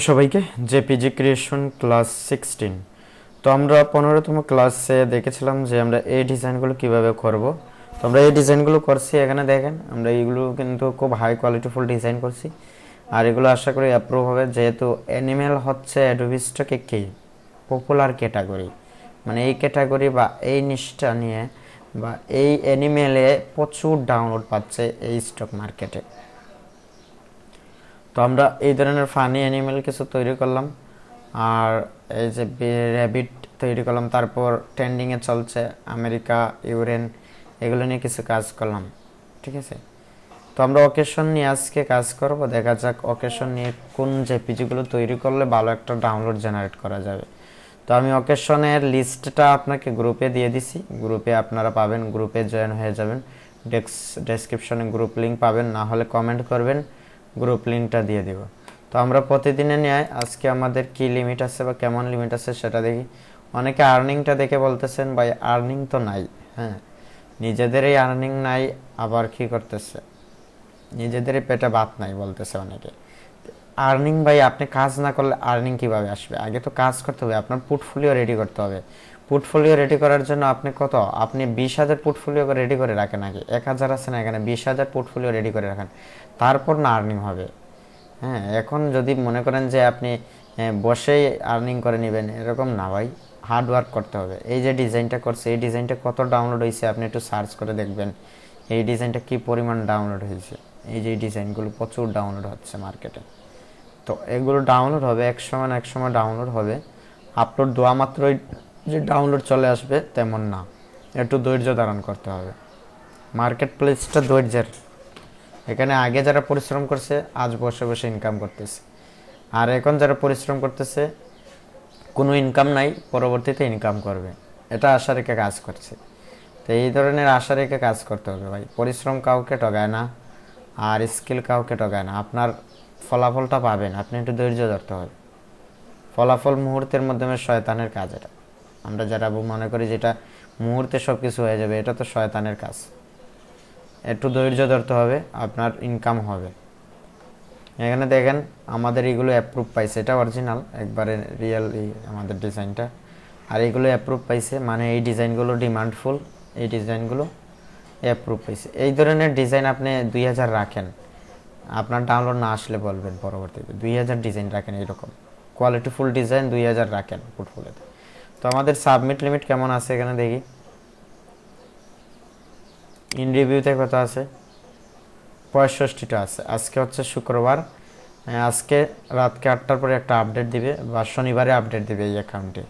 সবাইকে JPG creation class 16। তো আমরা 15তম ক্লাসে দেখেছিলাম যে আমরা এই ডিজাইনগুলো কিভাবে করব। তো আমরা এই ডিজাইনগুলো করছি, এখানে দেখেন আমরা এইগুলো কিন্তু খুব হাই কোয়ালিটিফুল ডিজাইন করছি, আর এগুলো আশা করি অ্যাপ্রুভ হবে, যেহেতু অ্যানিমেল হচ্ছে অ্যাডোবি স্টকে কি পপুলার ক্যাটাগরি, মানে এই ক্যাটাগরি বা এই নিশটা নিয়ে বা এই অ্যানিমেলে প্রচুর ডাউনলোড পাচ্ছে এই স্টক মার্কেটে। তো আমরা এই ধরনের ফানি অ্যানিমেল কিছু তৈরি করলাম, আর এই যে র্যাবিট তৈরি করলাম, তারপর ট্রেন্ডিংয়ে চলছে আমেরিকা ইউরেন, এগুলো নিয়ে কিছু কাজ করলাম, ঠিক আছে। তো আমরা অকেশন নিয়ে আজকে কাজ করব, দেখা যাক অকেশন নিয়ে কোন জেপিজিগুলো তৈরি করলে ভালো একটা ডাউনলোড জেনারেট করা যাবে। তো আমি অকেশনের লিস্টটা আপনাকে গ্রুপে দিয়ে দিছি, গ্রুপে আপনারা পাবেন, গ্রুপে জয়েন হয়ে যাবেন। ডেসক্রিপশনে গ্রুপ লিঙ্ক পাবেন, না হলে কমেন্ট করবেন, গ্রুপ লিঙ্কটা দিয়ে দিব। তো আমরা প্রতিদিনের ন্যায় আজকে আমাদের কি লিমিট আছে বা কেমন লিমিট আছে সেটা দেখি। অনেকে আর্নিংটা দেখে বলতেছেন ভাই আর্নিং তো নাই। হ্যাঁ, নিজেদেরই আর্নিং নাই, আবার কি করতেছে নিজেদেরই পেটে ভাত নাই বলতেছে অনেকে। আর্নিং ভাই, আপনি কাজ না করলে আর্নিং কিভাবে আসবে? আগে তো কাজ করতে হবে, আপনার পোর্টফোলিও রেডি করতে হবে। পোর্টফোলিও রেডি করার জন্য আপনি 20,000 পোর্টফোলিও রেডি করে রাখেন, আগে 1,000 আছে না, এখানে 20,000 পোর্টফোলিও রেডি করে রাখেন, তারপর না আর্নিং হবে। হ্যাঁ, এখন যদি মনে করেন যে আপনি বসেই আর্নিং করে নেবেন, এরকম না ভাই, হার্ড ওয়ার্ক করতে হবে। এই যে ডিজাইনটা করছে, এই ডিজাইনটা কত ডাউনলোড হয়েছে আপনি একটু সার্চ করে দেখবেন, এই ডিজাইনটা কি পরিমাণ ডাউনলোড হয়েছে। এই যে ডিজাইনগুলো প্রচুর ডাউনলোড হচ্ছে মার্কেটে। তো এগুলো ডাউনলোড হবে, এক সময় না এক সময় ডাউনলোড হবে। আপলোড দেওয়া মাত্রই যে ডাউনলোড চলে আসবে তেমন না, একটু ধৈর্য ধারণ করতে হবে। মার্কেট প্লেসটা ধৈর্যের। এখানে আগে যারা পরিশ্রম করছে আজ বসে বসে ইনকাম করতেছে, আর এখন যারা পরিশ্রম করতেছে কোনো ইনকাম নাই, পরবর্তীতে ইনকাম করবে, এটা আশা রেখে কাজ করছে। তো এই ধরনের আশা রেখে কাজ করতে হবে ভাই। পরিশ্রম কাউকে ঠগায় না, আর স্কিল কাউকে ঠগায় না। আপনার ফলাফলটা পাবেন, আপনি একটু ধৈর্য ধরতে হবে। ফলাফল মুহূর্তের মাধ্যমে শয়তানের কাজ। এটা আমরা যারা মনে করি যেটা মুহূর্তে সব কিছু হয়ে যাবে, এটা তো শয়তানের কাজ। একটু ধৈর্য ধরতে হবে, আপনার ইনকাম হবে। এখানে দেখেন আমাদের এগুলো অ্যাপ্রুভ পাইছে, এটা অরিজিনাল একবারে রিয়েল আমাদের ডিজাইনটা, আর এগুলো অ্যাপ্রুভ পাইছে, মানে এই ডিজাইনগুলো ডিমান্ডফুল, এই ডিজাইনগুলো অ্যাপ্রুভ পাইছে। এই ধরনের ডিজাইন আপনি 2000 রাখেন, আপনার ডাউনলোড না আসলে বলবেন পরবর্তীতে। 2000 ডিজাইন রাখেন, এইরকম কোয়ালিটিফুল ডিজাইন 2000 রাখেন পোর্টফোলিওতে। তো আমাদের সাবমিট লিমিট কেমন আছে এখানে দেখি। ইন রিভিউতে কত আছে? 65টা আছে। আজকে হচ্ছে শুক্রবার, আজকে রাতকে 8টার পরে একটা আপডেট দিবে, বা শনিবারে আপডেট দিবে এই অ্যাকাউন্টে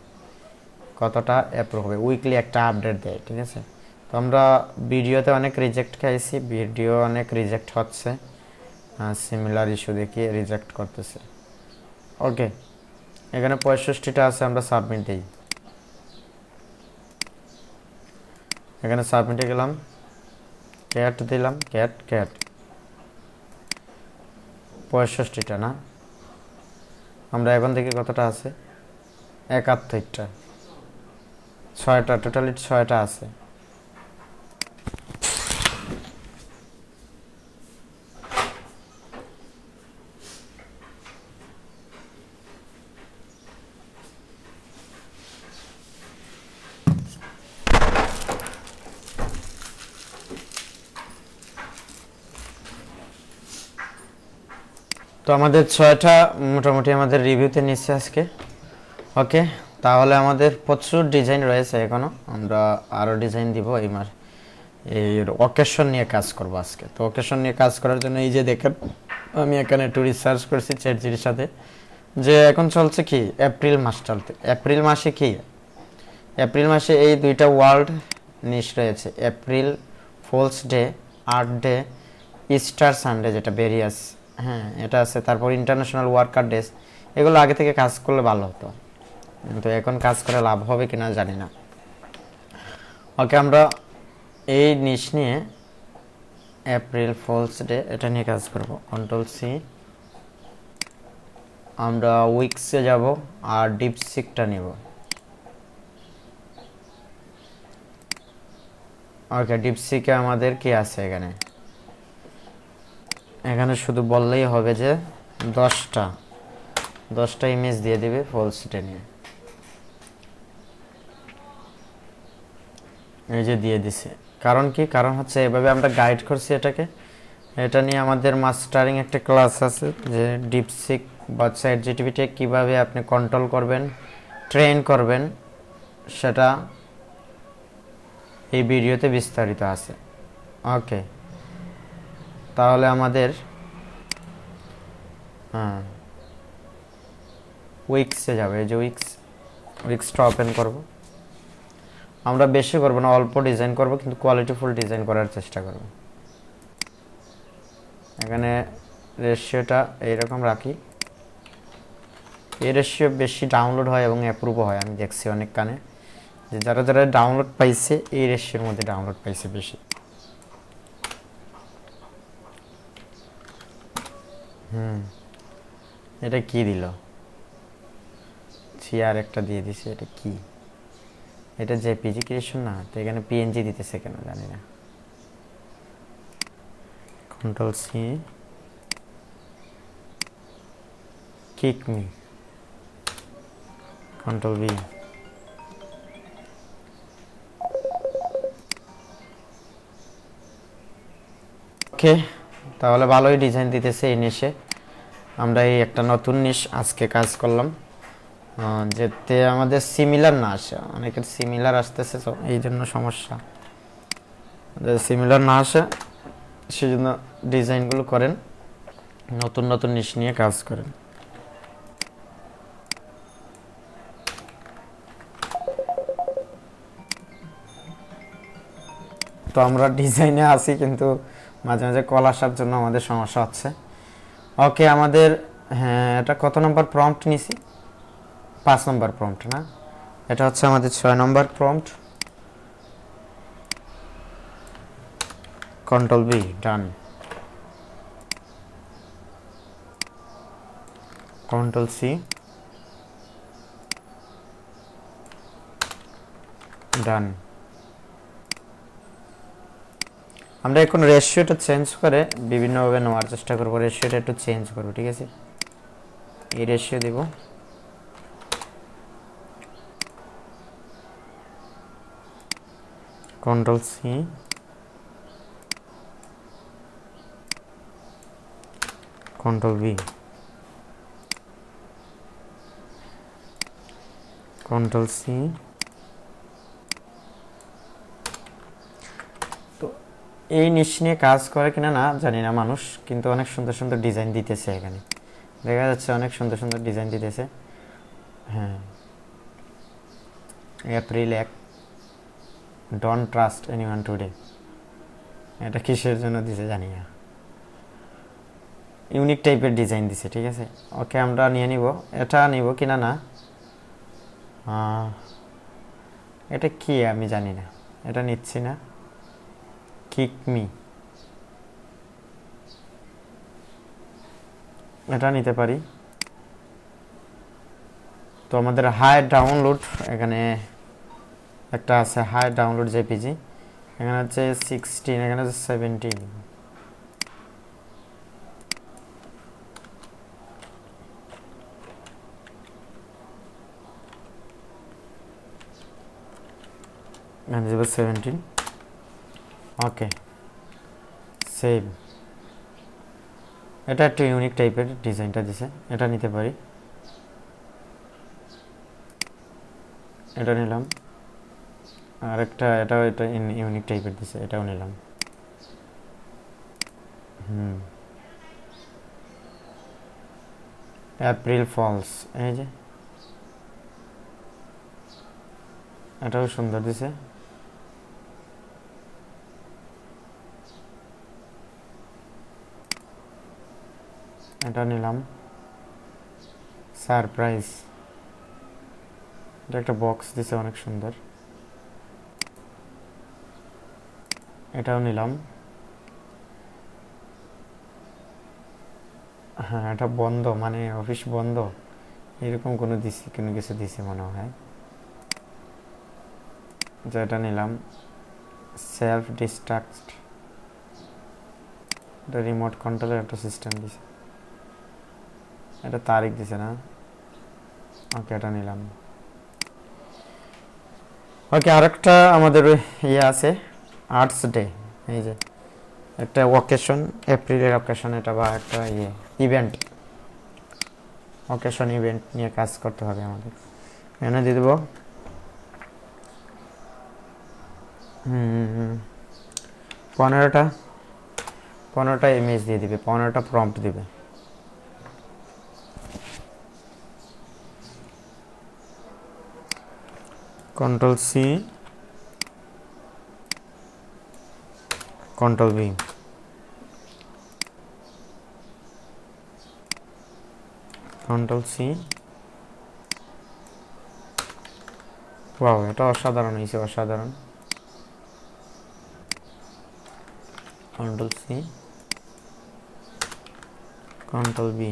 কতটা অ্যাপ্রুভ হবে। উইকলি একটা আপডেট দেয়, ঠিক আছে। তো আমরা ভিডিওতে অনেক রিজেক্ট খাইছি, ভিডিও অনেক রিজেক্ট হচ্ছে, সিমিলার ইস্যু দেখিয়ে রিজেক্ট করতেছে। ওকে, এখানে 65টা আছে, আমরা সাবমিট দিই। এখানে সাবমিটে গেলাম, ক্যাট দিলাম, ক্যাট 65টা না, আমরা এখন দেখি কতটা আছে। 71টা, 6টা, টোটালি 6টা আছে। তো আমাদের 6টা মোটামুটি আমাদের রিভিউতে নিচ্ছে আজকে। ওকে, তাহলে আমাদের প্রচুর ডিজাইন রয়েছে এখনও, আমরা আরও ডিজাইন দিব এই মাস। এই অকেশন নিয়ে কাজ করব আজকে। তো অকেশন নিয়ে কাজ করার জন্য এই যে দেখেন, আমি এখানে একটু রিসার্চ করছি চ্যাটজিপিটির সাথে, যে এখন চলছে কি এপ্রিল মাস চলতে। এপ্রিল মাসে কি, এপ্রিল মাসে এই দুইটা ওয়ার্ল্ড নিশ রয়েছে, April fools day, earth day, Easter Sunday যেটা বেরিয়াস, হ্যাঁ এটা আছে। তারপর ইন্টারন্যাশনাল ওয়ার্কার ডেজ, এগুলো আগে থেকে কাজ করলে ভালো হতো, কিন্তু এখন কাজ করে লাভ হবে কিনা জানি না। ওকে, আমরা এই নিশ নিয়ে এপ্রিল ফুলস ডে এটা নিয়ে কাজ করব। কন্ট্রোল সি, আমরা উইকসে যাব আর ডিপসিকটা নিব। ওকে, ডিপসিকে আমাদের কি আছে এখানে, এখানে শুধু বললেই হবে যে 10টা 10টা ইমেজ দিয়ে দিবে ফুল সিটে নিয়ে। এই যে দিয়ে দিছে। কারণ কি, কারণ হচ্ছে এভাবে আমরা গাইড করছি এটাকে। এটা নিয়ে আমাদের মাস্টারিং একটা ক্লাস আছে, যে ডিপসিক বা চ্যাটজিপিটি কীভাবে আপনি কন্ট্রোল করবেন, ট্রেন করবেন, সেটা এই ভিডিওতে বিস্তারিত আছে। ওকে, তাহলে আমাদের উইক্সে যাবে। এই যে উইক্সটা ওপেন করব। আমরা বেশি করব না, অল্প ডিজাইন করব, কিন্তু কোয়ালিটিফুল ডিজাইন করার চেষ্টা করব। এখানে রেশিওটা এইরকম রাখি। এই রেশিও বেশি ডাউনলোড হয় এবং অ্যাপ্রুভও হয়, আমি দেখছি অনেক কানে, যে যারা যারা ডাউনলোড পাইছে এই রেশিওর মধ্যে ডাউনলোড পাইছে বেশি। এটা কি দিল? চেয়ার একটা দিয়ে দিছে, এটা কি? এটা জেপিজি ক্রিয়েশন না তো, এখানে পিএনজি দিতেছে কেন জানি না। Control C, kick me, control V. Okay, তাহলে ভালোই ডিজাইন দিতেছে এই নিশে। আমরা এই একটা নতুন নিশ আজকে কাজ করলাম, যেতে আমাদের সিমিলার না আসে। অনেকের সিমিলার আসতেছে, এই জন্য সমস্যা। সিমিলার না আসে সেই জন্য ডিজাইনগুলো করেন, নতুন নতুন নিশ নিয়ে কাজ করেন। তো আমরা ডিজাইনে আসি, কিন্তু মাঝে মাঝে কল আসার জন্য আমাদের সমস্যা হচ্ছে। ওকে, আমাদের হ্যাঁ, এটা কত নম্বর প্রম্পট নিছি? 5 নম্বর প্রম্পট না, এটা হচ্ছে আমাদের 6 নম্বর প্রম্পট। কন্ট্রোল বি, ডান। কন্ট্রোল সি, ডান। আমরা এখন রেশিওটা চেঞ্জ করে বিভিন্নভাবে নেওয়ার চেষ্টা করবো। রেশিওটা একটু চেঞ্জ করবো, ঠিক আছে? এই রেশিও দেব, control C, control V, control C. তো এই নিশ নিয়ে কাজ করে কিনা না জানি না মানুষ, কিন্তু অনেক সুন্দর সুন্দর ডিজাইন দিতেছে। এখানে দেখা যাচ্ছে অনেক সুন্দর সুন্দর ডিজাইন দিতেছে। হ্যাঁ, April 1, don't trust anyone today. এটা কিসের জন্য দিছে জানি না, ইউনিক টাইপের ডিজাইন দিছে, ঠিক আছে? ওকে, আমরা নিয়ে নিব। এটা নিব কিনা না, এটা কি আমি জানি না, এটা নিচ্ছি না। কিক মি, এটা নিতে পারি। তো আমাদের হাই ডাউনলোড এখানে একটা আছে, হাই ডাউনলোড জেপিজি। এখানে হচ্ছে 16, এখানে হচ্ছে 17। এখানে যাবে 17। ওকে, সেভ। এটা একটু ইউনিক টাইপের ডিজাইনটা দিছে, এটা নিতে পারি। এটা নিলাম। আর একটা এটাও, এটা ইউনিক টাইপের দিছে, এটাও নিলাম। এপ্রিল ফলস, এই যে এটাও সুন্দর দিছে। এটা নিলাম। সারপ্রাইজ, এটা একটা বক্স দিছে অনেক সুন্দর, এটাও নিলাম। হ্যাঁ, এটা বন্ধ, মানে অফিস বন্ধ, এরকম কোনো কিছু দিছে মনে হয়। যেটা নিলাম সেলফ ডিস্ট্রাক্ট, এটা রিমোট কন্ট্রোলের একটা সিস্টেম দিছে। এটা তারিখ দিছে না, ওকে, এটা নিলাম। ওকে, আরেকটা আমাদের ইয়ে আছে, আর্টস ডে। এই যে একটা ওকেশন, এপ্রিলের ওকেশন এটা, বা একটা ইভেন্ট, ওকেশন ইভেন্ট নিয়ে কাজ করতে হবে আমাদের। এনে দিয়ে দেবো 15টা 15টা ইমেজ দিয়ে দিবে, 15টা প্রম্পট দিবে। Control C, control V, control C. Wow, এটা অসাধারণ হয়েছে, অসাধারণ। Control C, control V,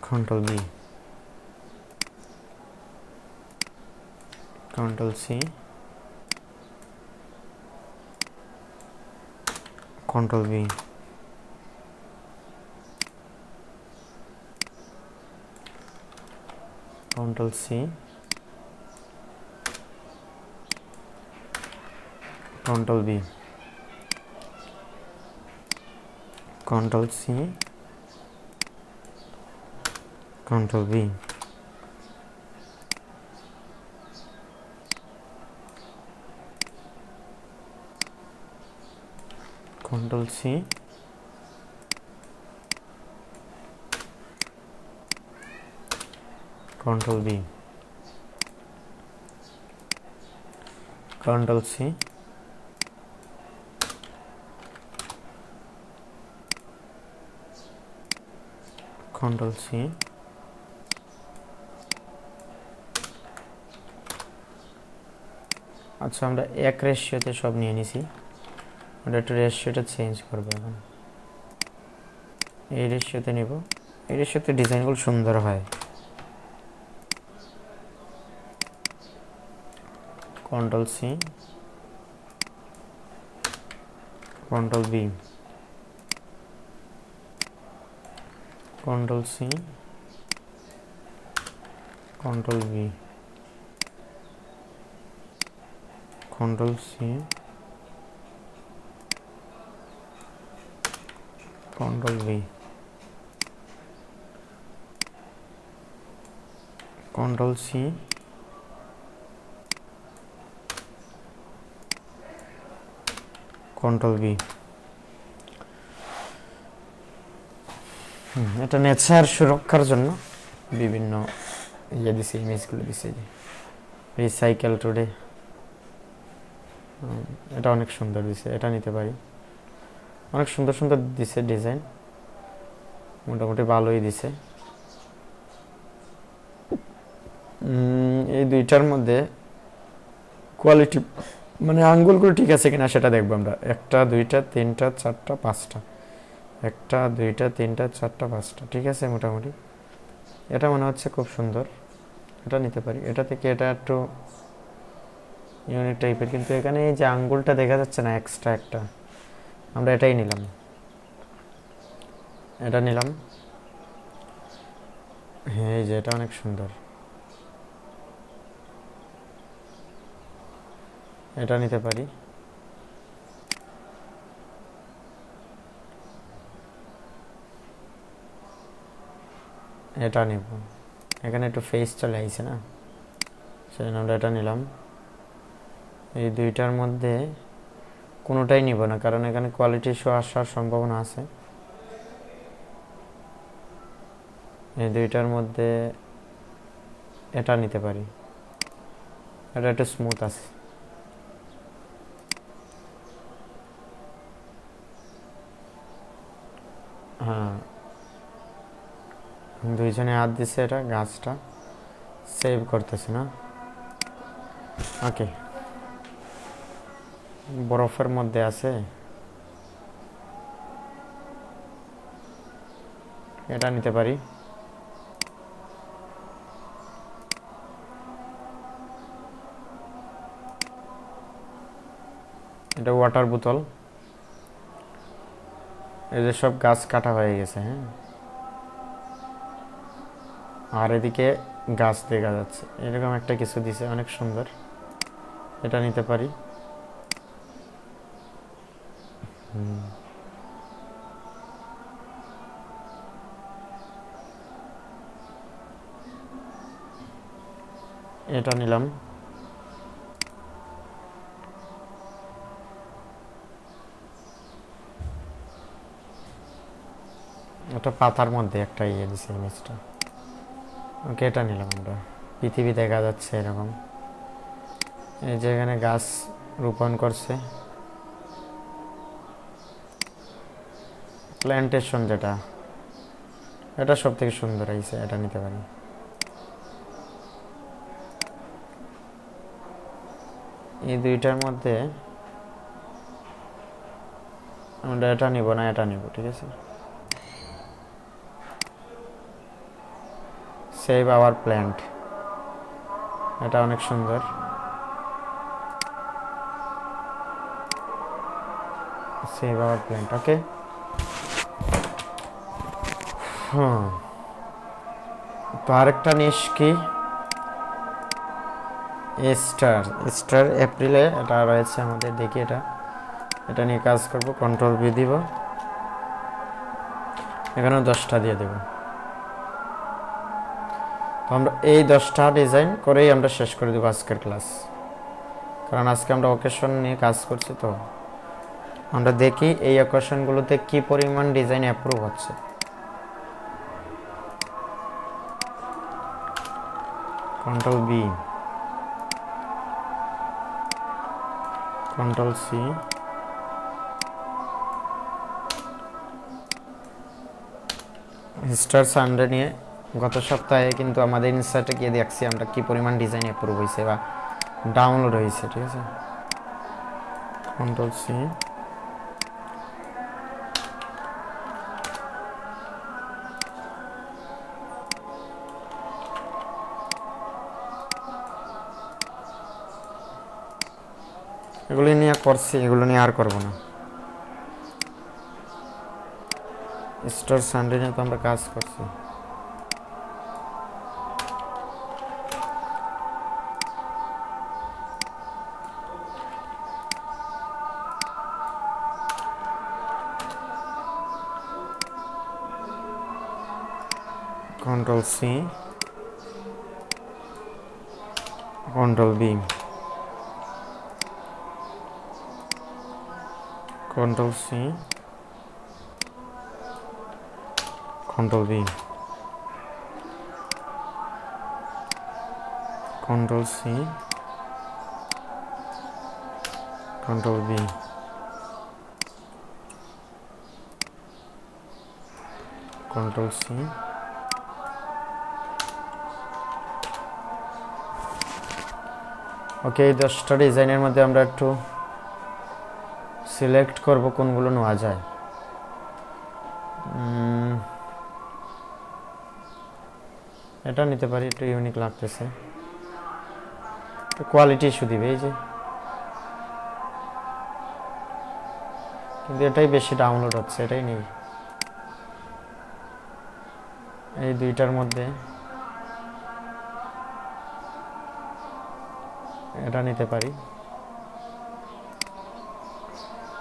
control V, control C, control V, control C, control V, control C, control V, control C, control V, control C, control C, আচ্ছা, আমরা এক রেশিওতে সব নিয়ে নিছি, আমরা একটু রেশিওটা চেঞ্জ করবো এখন। এই রেশিওতে নিব, এই রেশিওতে ডিজাইনগুলো সুন্দর হয়। Control C, control V, control C, control V, control C, control V, control C, control V. এটা নেচার সুরক্ষার জন্য বিভিন্ন দিছে, ইমেজগুলো দিছে, যে রিসাইকেল টুডে, এটা অনেক সুন্দর দিছে, এটা নিতে পারি। অনেক সুন্দর সুন্দর দিছে ডিজাইন, মোটামুটি ভালোই দিছে। এই দুইটার মধ্যে কোয়ালিটি, মানে আঙ্গুলগুলো ঠিক আছে কিনা সেটা দেখবো আমরা। 1টা 2টা 3টা 4টা 5টা, 1টা 2টা 3টা 4টা 5টা, ঠিক আছে মোটামুটি। এটা মনে হচ্ছে খুব সুন্দর, এটা নিতে পারি। এটা থেকে এটা একটু ইউনিক টাইপের, কিন্তু এখানে এই যে আঙ্গুলটা দেখা যাচ্ছে না, এক্সট্রা একটা, আমরা এটাই নিলাম, এটা নিলাম। হ্যাঁ, এই যে এটা অনেক সুন্দর, এটা নিতে পারি। এটা নিব, এখানে একটু ফেস চলে আইছে না, সেজন্য আমরা এটা নিলাম। এই দুইটার মধ্যে কোনোটাই নিব না, কারণ এখানে কোয়ালিটি ইস্যু আসার সম্ভাবনা আছে। এই দুইটার মধ্যে এটা নিতে পারি, এটা একটু স্মুথ আছে। হ্যাঁ, দুইজনে হাত দিছে, এটা গাছটা সেভ করতেছে না। ওকে, বরফের মধ্যে আছে, এটা নিতে পারি। এটা ওয়াটার বোতল, এই যে সব গাছ কাটা হয়ে গেছে। হ্যাঁ, আর এদিকে গাছ দেখা যাচ্ছে, এরকম একটা কিছু দিছে, অনেক সুন্দর। এটা নিতে পারি। এটা নিলাম। এটা পাতার মধ্যে একটা ইয়ে দিছে ইমেজটা। ওকে, এটা নিলাম আমরা। পৃথিবী দেখা যাচ্ছে এরকম, এই যে এখানে গাছ রোপণ করছে, প্ল্যান্টেশন যেটা, এটা সব থেকে সুন্দর হয়েছে, এটা নিতে পারি। এই দুইটার মধ্যে আমরা এটা নিব না, এটা নিব, ঠিক আছে। সেভ আওয়ার প্ল্যান্ট, এটা অনেক সুন্দর। সেভ আওয়ার প্ল্যান্ট, ওকে। তো আরেকটা নিস কি, স্টার। স্টার এপ্রিলে এটা রয়েছে আমাদের, দেখি এটা, এটা নিয়ে কাজ করব। কন্ট্রোল ভি দিব, এখানেও 10টা দিয়ে দেব। তো আমরা এই 10টা ডিজাইন করেই আমরা শেষ করে দেবো আজকের ক্লাস, কারণ আজকে আমরা অকেশন নিয়ে কাজ করছি। তো আমরা দেখি এই অকেশনগুলোতে কি পরিমাণ ডিজাইন অ্যাপ্রুভ হচ্ছে। Control B, control C, star Sunday নিয়ে গত সপ্তাহে কিন্তু আমাদের ইনসাইটে গিয়ে দেখছি আমরা কি পরিমাণ ডিজাইন অ্যাপ্রুভ হয়েছে বা ডাউনলোড হয়েছে, ঠিক আছে। কন্ট্রোল সি, এগুলো নিয়ে করছি, এগুলো নিয়ে আর করবো না। স্টার সানডে নিয়ে তো আমরা কাজ করছি। Control C, control B, control C, control B, control C, control B, control C. Okay, এই 10টা ডিজাইনের মধ্যে আমরা একটু সিলেক্ট করব কোনগুলো নেওয়া যায়। এটা নিতে পারি, একটু ইউনিক লাগতেছে। কোয়ালিটি ইস্যু দিবে এই যে, কিন্তু এটাই বেশি ডাউনলোড হচ্ছে, এটাই নেই। এই দুইটার মধ্যে এটা নিতে পারি।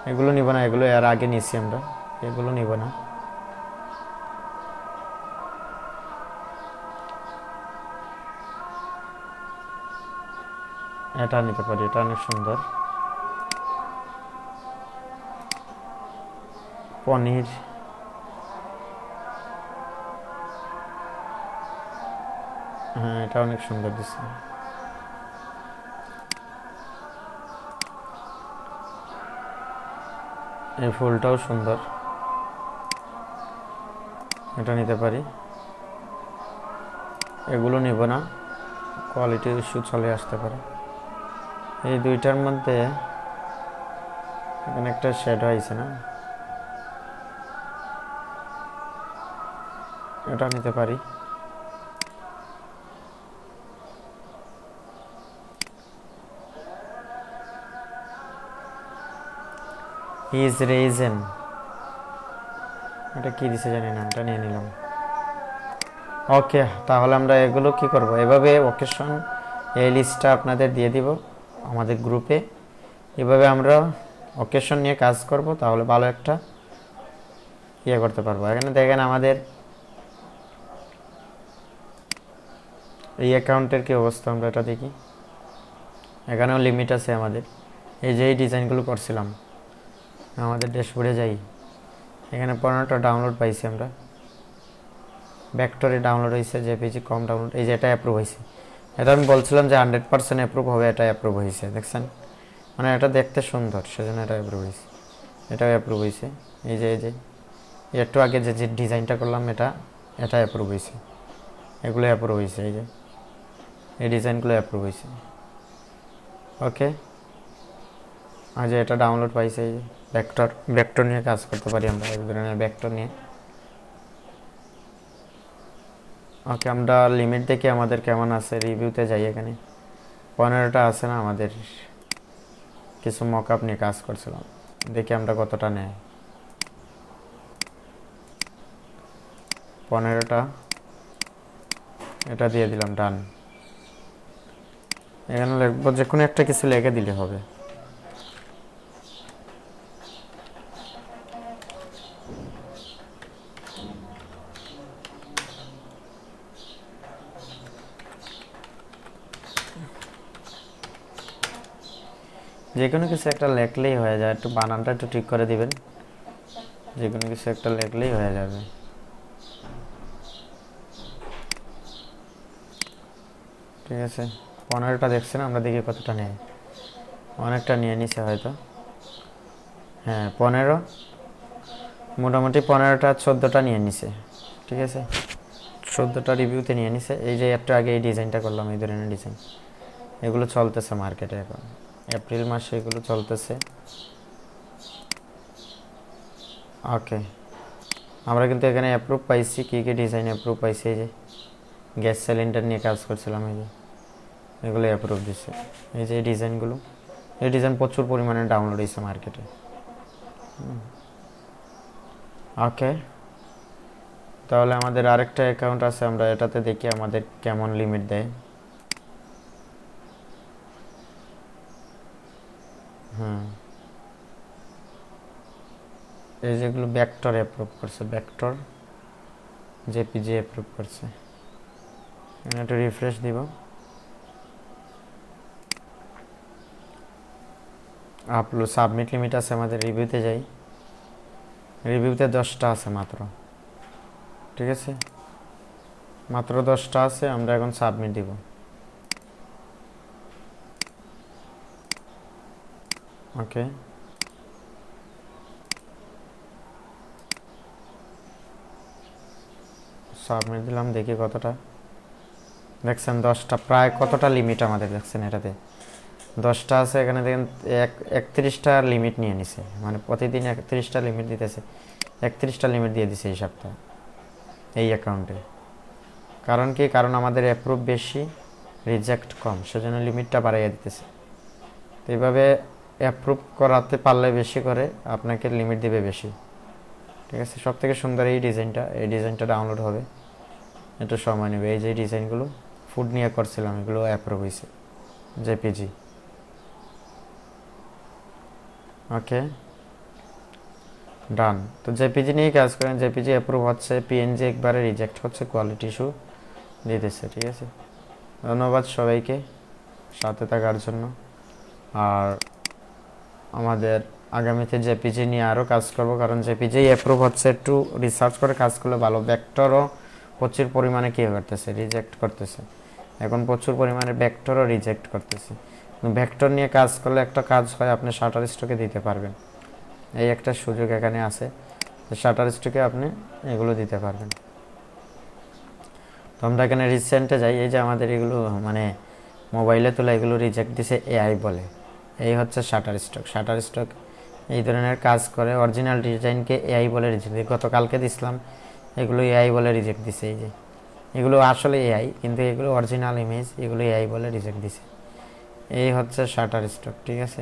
এগুলো নিব না, এগুলো এর আগে নিয়েছি আমরা, এগুলো নিব না। এটা নিতে পারি, এটা অনেক সুন্দর। পনির, হ্যাঁ এটা অনেক সুন্দর দিচ্ছে। এই ফুলটাও সুন্দর, এটা নিতে পারি। এগুলো নিব না, কোয়ালিটি ইস্যু চলে আসতে পারে। এই দুইটার মধ্যে এখানে একটা শেড হয়েছে না, এটা নিতে পারি। He is risen, এটা কি দিছে জানি না, এটা নিয়ে নিলাম। ওকে, তাহলে আমরা এগুলো কি করব, এভাবে ওকেশন এই লিস্টটা আপনাদের দিয়ে দিব আমাদের গ্রুপে। এভাবে আমরা ওকেশন নিয়ে কাজ করব, তাহলে ভালো একটা ইয়ে করতে পারবো। এখানে দেখেন আমাদের এই অ্যাকাউন্টের কি অবস্থা, আমরা এটা দেখি। এখানেও লিমিট আছে আমাদের। এই যে এই ডিজাইনগুলো করছিলাম, আমাদের ড্যাশবোর্ডে যাই, এখানে 15টা ডাউনলোড পাইছি আমরা। ভেক্টরে ডাউনলোড হয়েছে, জেপিজি কম ডাউনলোড, এই যে এটা অ্যাপ্রুভ হয়েছে। এটা আমি বলছিলাম যে 100% অ্যাপ্রুভ হবে, এটা অ্যাপ্রুভ হয়েছে, দেখছেন? মানে এটা দেখতে সুন্দর, সেজন্য এটা অ্যাপ্রুভ হয়েছে। এটাও অ্যাপ্রুভ হয়েছে। এই যে একটু আগে যে যে ডিজাইনটা করলাম এটা অ্যাপ্রুভ হয়েছে। এগুলো অ্যাপ্রুভ হয়েছে, এই যে এই ডিজাইনগুলো অ্যাপ্রুভ হয়েছে। ওকে, আর যে এটা ডাউনলোড পাইছে, এই যে ভেক্টর নিয়ে কাজ করতে পারি আমরা, এক ধরনের ভেক্টর নিয়ে। ওকে, আমরা লিমিট দেখি আমাদের কেমন আছে, রিভিউতে যাই। এখানে 15টা আছে না, আমাদের কিছু মকআপ নিয়ে কাজ করছিলাম, দেখি আমরা কতটা নেয়। 15টা, এটা দিয়ে দিলাম, ডান। এখানে লিখবো, যে কোনো একটা কিছু লিখে দিলে হবে। যে কোনো কিছু একটা লেখলেই হয়ে যায়, একটু বানানটা একটু ঠিক করে দিবেন। যে কোনো কিছু একটা লেখলেই হয়ে যাবে। ঠিক আছে, 15টা দেখছেন, আমরা দেখি কতটা নেয়। অনেকটা নিয়ে নিছে হয়তো, হ্যাঁ 15, মোটামুটি 15টা 14টা নিয়ে নিছে। ঠিক আছে, 14টা রিভিউতে নিয়ে নিছে। এই যে একটু আগে এই ডিজাইনটা করলাম, এই ধরনের ডিজাইন, এগুলো চলতেছে মার্কেটে এখন, এপ্রিল মাসে এগুলো চলতেছে। ওকে, আমরা কিন্তু এখানে অ্যাপ্রুভ পাইছি। কী কী ডিজাইন অ্যাপ্রুভ পাইছি, এই যে গ্যাস সিলিন্ডার নিয়ে কাজ করছিলাম, এই যে এগুলো অ্যাপ্রুভ দিচ্ছে। এই যে এই ডিজাইনগুলো, এই ডিজাইন প্রচুর পরিমাণে ডাউনলোড হয়েছে মার্কেটে। ওকে, তাহলে আমাদের আরেকটা অ্যাকাউন্ট আছে, আমরা এটাতে দেখি আমাদের কেমন লিমিট দেয়। এই যেগুলো ভেক্টর অ্যাপ্রুভ করছে, ভেক্টর জেপিজি অ্যাপ্রুভ করছে। একটু রিফ্রেশ দিব। আপলোড সাবমিট লিমিট আছে আমাদের। রিভিউতে যাই, রিভিউতে 10টা আছে মাত্র। ঠিক আছে, মাত্র 10টা আছে। আমরা এখন সাবমিট দিব। ওকে, সাবমিট দিলাম, দেখি কতটা। দেখছেন 10টা, প্রায় কতটা লিমিট আমাদের, দেখছেন এটাতে 10টা আছে। এখানে দেখেন 31টা লিমিট নিয়ে নিছে, মানে প্রতিদিন 31টা লিমিট দিতেছে। 31টা লিমিট দিয়ে দিছে এই সপ্তাহে এই অ্যাকাউন্টে। কারণ কি, কারণ আমাদের অ্যাপ্রুভ বেশি, রিজেক্ট কম, সেজন্য লিমিটটা বাড়াইয়া দিতেছে। তো এইভাবে অ্যাপ্রুভ করাতে পারলে বেশি করে আপনাকে লিমিট দিবে বেশি। ঠিক আছে, সব থেকে সুন্দর এই ডিজাইনটা, এই ডিজাইনটা ডাউনলোড হবে, একটু সময় নেবে। এই যে ডিজাইনগুলো ফুড নিয়ে করছিলাম, এগুলো অ্যাপ্রুভ হয়েছে, জেপিজি। ওকে, ডান। তো জেপিজি নিয়েই কাজ করেন, জেপিজি অ্যাপ্রুভ হচ্ছে, পিএনজি একবারে রিজেক্ট হচ্ছে, কোয়ালিটি ইস্যু দিতেছে। ঠিক আছে, ধন্যবাদ সবাইকে সাথে থাকার জন্য। আর আমাদের আগামীতে জেপিজি নিয়ে আরও কাজ করব, কারণ জেপিজি অ্যাপ্রুভ হচ্ছে। একটু রিসার্চ করে কাজ করলে ভালো। ভেক্টরও প্রচুর পরিমাণে কী করতেছে, রিজেক্ট করতেছে। এখন প্রচুর পরিমাণে ভেক্টরও রিজেক্ট করতেছে। ভেক্টর নিয়ে কাজ করলে একটা কাজ হয়, আপনি শাটার স্টকে দিতে পারবেন। এই একটা সুযোগ এখানে আছে, শাটার স্টকে আপনি এগুলো দিতে পারবেন। তো আমরা এখানে রিসেন্টে যাই। এই যে আমাদের এগুলো মানে মোবাইলে তোলা, এগুলো রিজেক্ট দিছে এআই বলে। এই হচ্ছে শাটার স্টক। শাটার স্টক এই ধরনের কাজ করে, অরিজিনাল ডিজাইনকে এআই বলে রিজেক্ট দিই। গতকালকে দিছিলাম, এগুলো এআই বলে রিজেক্ট দিছে। এই যে এগুলো আসলে এআই, কিন্তু এগুলো অরিজিনাল ইমেজ, এগুলো এআই বলে রিজেক্ট দিছে। এই হচ্ছে শাটার স্টক। ঠিক আছে,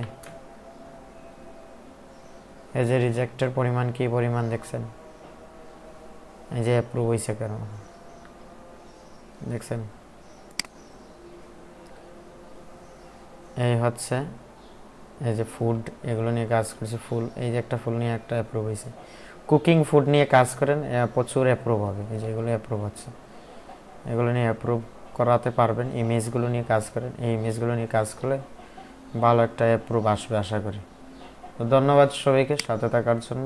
এই যে রিজেক্টের পরিমাণ কি পরিমাণ দেখছেন। এই যে অ্যাপ্রুভ হয়েছে কেন দেখছেন। এই হচ্ছে এই যে ফুড, এগুলো নিয়ে কাজ করছে। ফুল, এই যে একটা ফুল নিয়ে একটা অ্যাপ্রুভ হয়েছে। কুকিং ফুড নিয়ে কাজ করেন, প্রচুর অ্যাপ্রুভ হবে। এই যে এগুলো অ্যাপ্রুভ হচ্ছে, এগুলো নিয়ে অ্যাপ্রুভ করাতে পারবেন। ইমেজগুলো নিয়ে কাজ করেন, এই ইমেজগুলো নিয়ে কাজ করলে ভালো একটা অ্যাপ্রুভ আসবে আশা করি। তো ধন্যবাদ সবাইকে সাথে থাকার জন্য।